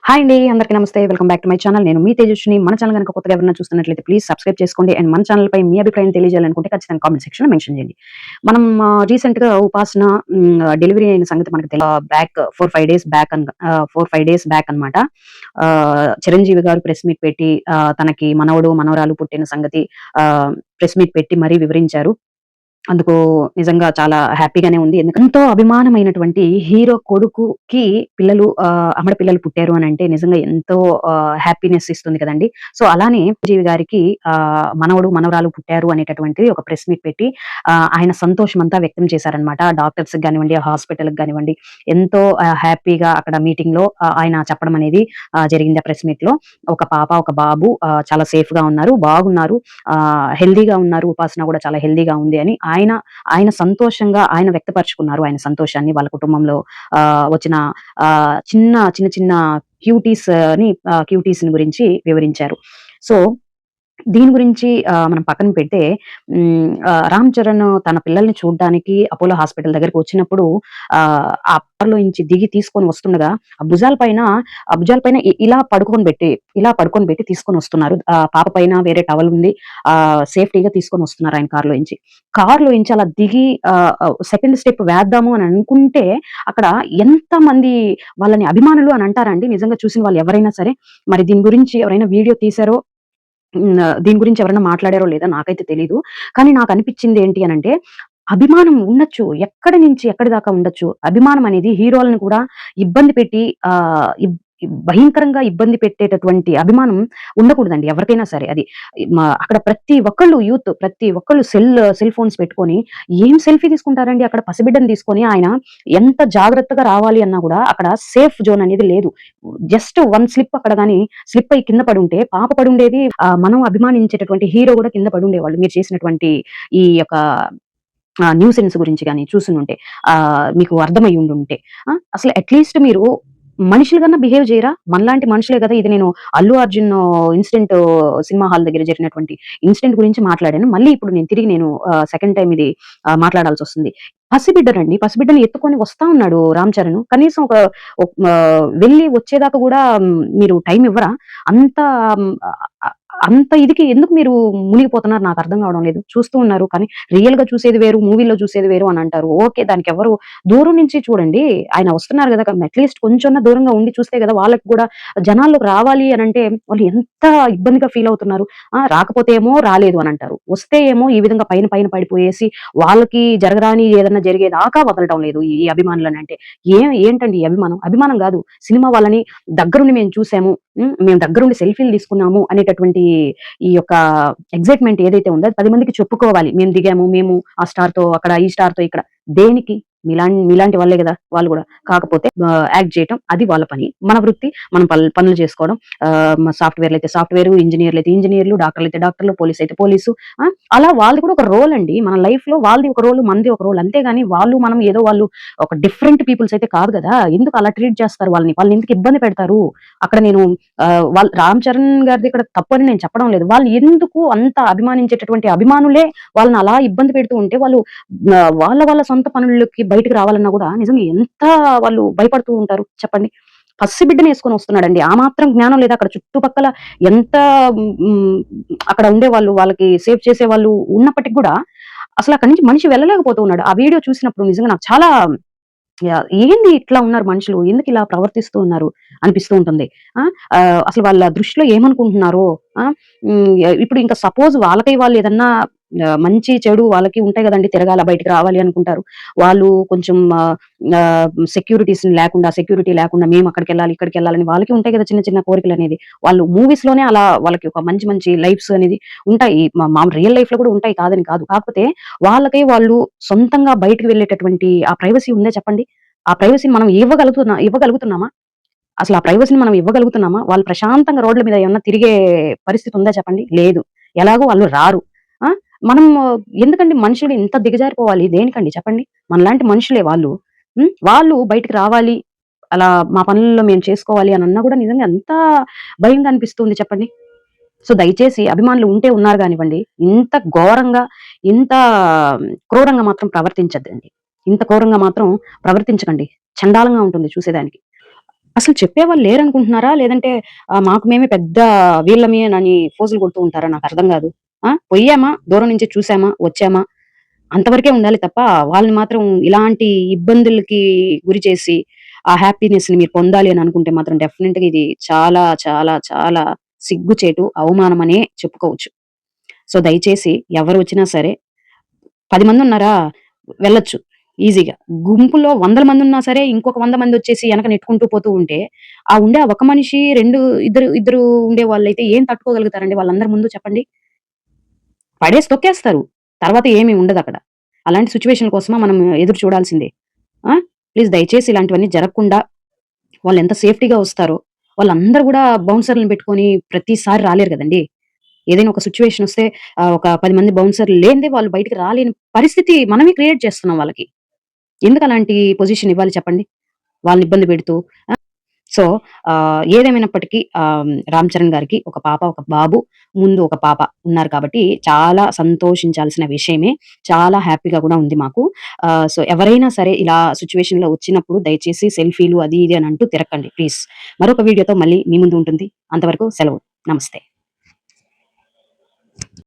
Hi అండి. అందరికీ నమస్తే. Welcome back to my channel. నేను మీ తేజస్విని. మన ఛానల్ గనుక కొత్తగా ఎవరైనా చూస్తున్నట్లయితే ప్లీజ్ సబ్స్క్రైబ్ చేసుకోండి. అండ్ మన ఛానల్‌పై మీ అభిప్రాయం తెలియజేయాలనుకుంటే ఖచ్చితంగా కామెంట్ సెక్షన్‌లో మెన్షన్ చేయండి. మనం రీసెంట్‌గా ఉపాసన డెలివరీ అయిన సంగతి మనకు back 4, 5 days back 4, 5 days back అన్నమాట. చిరంజీవి గారు ప్రెస్ మీట్ పెట్టి తనకి మనవడు, మనవరాలు పుట్టిన సంగతి ప్రెస్ మీట్ పెట్టి మరీ వివరించారు. అందుకు నిజంగా చాలా హ్యాపీగానే ఉంది. ఎందుకంటే ఎంతో అభిమానమైనటువంటి హీరో కొడుకుకి అమ్మడ పిల్లలు పుట్టారు అనంటే నిజంగా ఎంతో హ్యాపీనెస్ ఇస్తుంది కదండీ! సో, అలానే చిరంజీవి గారికి మనవడు, మనవరాలు పుట్టారు అనేటటువంటిది ఒక ప్రెస్ మీట్ పెట్టి ఆయన సంతోషమంతా వ్యక్తం చేశారనమాట. డాక్టర్స్‌కి గానివ్వండి, హాస్పిటల్‌కి గానివ్వండి ఎంతో హ్యాపీగా అక్కడ మీటింగ్‌లో ఆయన చెప్పడం అనేది జరిగింది ఆ ప్రెస్ మీట్‌లో. ఒక పాప, ఒక బాబు చాలా సేఫ్‌గా ఉన్నారు, బాగున్నారు, హెల్తీగా ఉన్నారు. ఉపాసన కూడా చాలా హెల్తీగా ఉంది అని ఆయన సంతోషంగా ఆయన వ్యక్తపరుచుకున్నారు. ఆయన సంతోషాన్ని వాళ్ళ కుటుంబంలో వచ్చిన చిన్న చిన్న క్యూటీస్‌ని గురించి వివరించారు. సో, దీని గురించి మనం పక్కన పెడితే 'రామ్ చరణ్' తన పిల్లల్ని చూడ్డానికి అపోలో హాస్పిటల్ దగ్గరికి వచ్చినప్పుడు ఆ కారులోంచి దిగి తీసుకొని వస్తుండగా ఆ భుజాల పైన ఇలా పడుకొని పెట్టి తీసుకొనొస్తున్నారు. పాప పైన వేరే టవల్ ఉంది. సేఫ్టీగా తీసుకొనొస్తున్నారు ఆయన కారులోంచి. కారులోంచి అలా దిగి సెకండ్ స్టెప్ వేద్దాము అని అనుకుంటే అక్కడ ఎంతమంది వాళ్ళని అభిమానులు అని అంటారా అండి నిజంగా చూసిన వాళ్ళు ఎవరైనా సరే. మరి దీని గురించి ఎవరైనా వీడియో తీశారో దీని గురించి ఎవరైనా మాట్లాడారో లేదో నాకైతే తెలీదు. కానీ నాకనిపిచ్చింది ఏంటి అనంటే, అభిమానం ఉండొచ్చు. ఎక్కడి నుంచి ఎక్కడి దాకా ఉండొచ్చు. అభిమానం అనేది హీరోలను కూడా ఇబ్బంది పెట్టి ఆహ్, ఇబ్ భయంకరంగా ఇబ్బంది పెట్టేటటువంటి అభిమానం ఉండకూడదండి ఎవరికైనా సరే అది. అక్కడ ప్రతి ఒక్కళ్ళు సెల్ ఫోన్స్ పెట్టుకొని ఏం సెల్ఫీ తీసుకుంటారండి అక్కడ పసిబిడ్డని తీసుకొని ఆయన ఎంత జాగ్రత్తగా రావాలి అన్నా గూడా అక్కడ సేఫ్ జోన్ అనేది లేదు. జస్ట్ 1 స్లిప్ అక్కడ గాని స్లిప్ అయ్యి కింద పడుంటే పాప పడుండేది. మనం అభిమానించేటటువంటి హీరో గూడా కింద పడుండేవాళ్ళు. మీరు చేసినటువంటి ఈ యొక్క న్యూసెన్స్ గురించి గాని చూసుండుంటే. మీకు అర్థమయ్యుండుంటే. అసలు అట్‌లీస్ట్ మీరు మనుషులుగన్నా బిహేవ్ జేయరా? మనలాంటి మనుషులే గదా! ఇది నేను 'Allu Arjun' incident cinema hall దగ్గర జరిగినటువంటి ఇన్సిడెంట్ గురించి మాట్లాడాను. మళ్ళీ ఇప్పుడు తిరిగి సెకండ్ టైమ్ ఇది మాట్లాడాల్సొస్తుంది. పసిబిడ్డని ఎత్తుకొని వస్తా ఉన్నాడు 'రామ్ చరణ్.' కనీసం వెళ్లి వచ్చేదాకా గూడా మీరు టైమ్ ఇవ్వరా? అంత హ్మ్, ఆహ్, అంత ఇదికి ఎందుకు మీరు మునిగిపోతున్నారు నాకర్థం కావడం లేదు. చూస్తూ ఉన్నారు. కానీ రియల్‌గా చూసేది వేరు, మూవీలో చూసేది వేరు అని అంటారు. ఓకే. దానికెవ్వరు దూరం నుంచి చూడండి. ఆయన వస్తున్నారు గదా! అట్‌లీస్ట్ కొంచెమన్నా దూరంగా ఉండి చూస్తే గదా! వాళ్ళకి గూడా జనాల్లోకి రావాలి అనంటే వాళ్ళు ఎంత ఇబ్బందిగా ఫీల్ అవుతున్నారు. రాకపోతే ఏమో రాలేదు అనంటారు. వస్తే ఏమో ఈ విధంగా పైన పైన పడిపోయేసి వాళ్ళకి జరగరానిది ఏదన్నా జరిగేదాకా వదలటం లేదు ఈ అభిమానులనంటే. ఏంటండి ఈ అభిమానం? అభిమానం గాదు. సినిమా వాళ్ళని దగ్గరుండి మేము చూసాము. మేము దగ్గరుండి సెల్ఫీలు తీసుకున్నాము అనేటటువంటి ఈ యొక్క ఎక్సైట్‌మెంట్ ఏదైతే ఉందో అది 10 మందికి చెప్పుకోవాలి. మేము దిగాము. మేము ఆ స్టార్‌తో అక్కడ, ఈ స్టార్‌తో ఇక్కడ. దేనికి? మీలాంటి వాళ్ళే గదా! వాళ్ళు గూడా. కాకపోతే యాక్ట్ జేయటం అది వాళ్ళ పని. మన వృత్తి మనం పనులు చేసుకోవడం. సాఫ్ట్‌వేర్‌లయితే సాఫ్ట్‌వేరు, ఇంజినీర్‌లయితే ఇంజినీర్లు, డాక్టర్‌లయితే డాక్టర్లు, పోలీసయితే పోలీసు. ఆ! అలా వాళ్ళది కూడా ఒక రోల్ అండి. మన లైఫ్‌లో వాళ్ళది ఒక రోల్, మనది ఒక రోల్. అంతేగాని వాళ్ళు ఒక డిఫరెంట్ పీపుల్స్ అయితే కాదు గదా! ఎందుకు అలా ట్రీట్ చేస్తారు వాళ్ళని? వాళ్ళనెందుకు ఇబ్బంది పెడతారు? అక్కడ నేను వాళ్ళు 'రామ్ చరణ్' గారిది ఇక్కడ తప్పని నేను చెప్పడం లేదు. వాళ్ళు ఎందుకు అంత అభిమానించేటటువంటి అభిమానులే వాళ్ళని అలా ఇబ్బంది పెడుతూ ఉంటే వాళ్ళు వాళ్ళ సొంత పనులకి బయటికి రావాలన్నా గూడా నిజంగా ఎంత వాళ్ళు భయపడుతూ ఉంటారు చెప్పండి. పసిబిడ్డనేసుకొని వస్తున్నాడండి. ఆ మాత్రం జ్ఞానం లేదా అక్కడ చుట్టుపక్కల ఎంత హ్మ్, అక్కడ ఉండేవాళ్ళు, వాళ్ళకి సేవ్ చేసేవాళ్ళు ఉన్నప్పటికి గూడా అసలక్కడి నుంచి మనిషి వెళ్ళలేకపోతూ ఉన్నాడు. ఆ వీడియో చూసినప్పుడు నిజంగా నాకు చాలా ఏంది ఇట్లా ఉన్నారు మనుషులు? ఎందుకిలా ప్రవర్తిస్తూ ఉన్నారు అనిపిస్తూ ఉంటుంది. ఆ! అసలు వాళ్ళ దృష్టిలో ఏమనుకుంటున్నారో ఆ! ఇప్పుడు ఇంకా సపోజ్ వాళ్ళకై వాళ్ళు ఏదన్నా మంచి, చెడు వాళ్ళకి ఉంటాయి గదండీ! తిరగాల, బయటికి రావాలి అనుకుంటారు. వాళ్ళు కొంచెం సెక్యూరిటీ లేకుండా మేమక్కడికెళ్ళాలి, ఇక్కడికెళ్ళాలని వాళ్ళకి ఉంటాయి గదా! చిన్న చిన్న కోరికలనేది. వాళ్ళు మూవీస్‌లోనే అలా వాళ్ళకి ఒక మంచి మంచి లైఫ్స్ అనేది ఉంటాయి. మామూలు రియల్ లైఫ్‌లో గూడా ఉంటాయి కాదని కాదు. కాకపోతే వాళ్ళకై వాళ్ళు సొంతంగా బయటికి వెళ్ళేటటువంటి ఆ ప్రైవసీ ఉందా చెప్పండి? ఆ ప్రైవసీని మనం ఇవ్వగలుగుతున్నామా? అసలు ఆ ప్రైవసీని మనం ఇవ్వగలుగుతున్నామా? వాళ్ళు ప్రశాంతంగా రోడ్ల మీద ఏమన్నా తిరిగే పరిస్థితి ఉందా చెప్పండి? లేదు. ఎలాగో వాళ్ళు రారు. ఆ! మనం ఎందుకండి మనుషులు ఇంత దిగజారిపోవాలి? దేనికండి చెప్పండి? మనలాంటి మనుషులే వాళ్ళు. వాళ్ళు బయటికి రావాలి. అలా మా పనుల్లో మేము చేసుకోవాలి అని అన్నా గూడా నిజంగా ఎంత భయంగా అనిపిస్తుంది చెప్పండి? సో, దయచేసి అభిమానులు ఉంటే ఉన్నారు గానివ్వండి. ఇంత ఘోరంగా, ఇంత క్రూరంగా మాత్రం ప్రవర్తించొద్దండి. ఇంత క్రూరంగా మాత్రం ప్రవర్తించకండి. చండాలంగా ఉంటుంది చూసేదానికి. అసలు చెప్పేవాళ్ళు లేరనుకుంటున్నారా? లేదంటే మాకు మేమే పెద్ద వీళ్ళమేనని ఫోజులు కొడుతూ ఉంటారా? నాకర్థం గాదు. పొయ్యామా, దూరం నుంచి చూసామా, వచ్చామా అంతవరకే ఉండాలి తప్ప, వాళ్ళని మాత్రం ఇలాంటి ఇబ్బందులకి గురి చేసి, ఆ హ్యాపీనెస్‌ని మీరు పొందాలి అని అనుకుంటే మాత్రం డెఫినిట్‌గా ఇది చాలా, చాలా, చాలా సిగ్గుచేటు, అవమానమనే చెప్పుకోవచ్చు. సో, దయచేసి ఎవరొచ్చినా సరే 10 మందున్నారా? వెళ్ళొచ్చు ఈజీగా. గుంపులో వందల మందున్నా సరే, ఇంకొక 100 మందొచ్చేసి ఎనక నెట్టుకుంటూ పోతూ ఉంటే, ఆ ఒక మనిషి, ఇద్దరు ఉండేవాళ్ళైతే ఏం తట్టుకోగలుగుతారండి వాళ్ళందరి ముందు చెప్పండి? పడేసి తొక్కేస్తారు. తర్వాత ఏమి ఉండదక్కడ. అలాంటి సిట్యుయేషన్ కోసమా మనం ఎదురు చూడాల్సిందే. ఆ! ప్లీజ్ దయచేసి ఇలాంటివన్నీ జరగకుండా వాళ్ళెంత సేఫ్టీగా వస్తారో, వాళ్ళందరూ గూడా బౌన్సర్‌లని పెట్టుకొని ప్రతిసారి రాలేరు గదండీ! ఏదైనా ఒక సిట్యుయేషనొస్తే ఒక 10 మంది బౌన్సర్‌లు లేనిదే వాళ్ళు బయటికి రాలేని పరిస్థితి మనమే క్రియేట్ చేస్తున్నాం వాళ్ళకి. ఎందుకలాంటి పొజిషన్ ఇవ్వాలి చెప్పండి? వాళ్ళని ఇబ్బంది పెడుతూ. ఆ! సో, ఏదేమైనప్పటికీ 'రామ్ చరణ్' గారికి ఒక పాప, ఒక బాబు. ముందు ఒక పాప ఉన్నారు కాబట్టి చాలా సంతోషించాల్సిన విషయమే. చాలా హ్యాపీగా గూడా ఉంది మాకు. సో, ఎవరైనా సరే ఇలా సిట్యుయేషన్‌లో వచ్చినప్పుడు దయచేసి సెల్ఫీలు అది ఇది అని అంటూ తిరక్కండి ప్లీజ్. మరొక వీడియోతో మళ్ళీ మీ ముందు ఉంటుంది. అంతవరకు సెలవు. నమస్తే.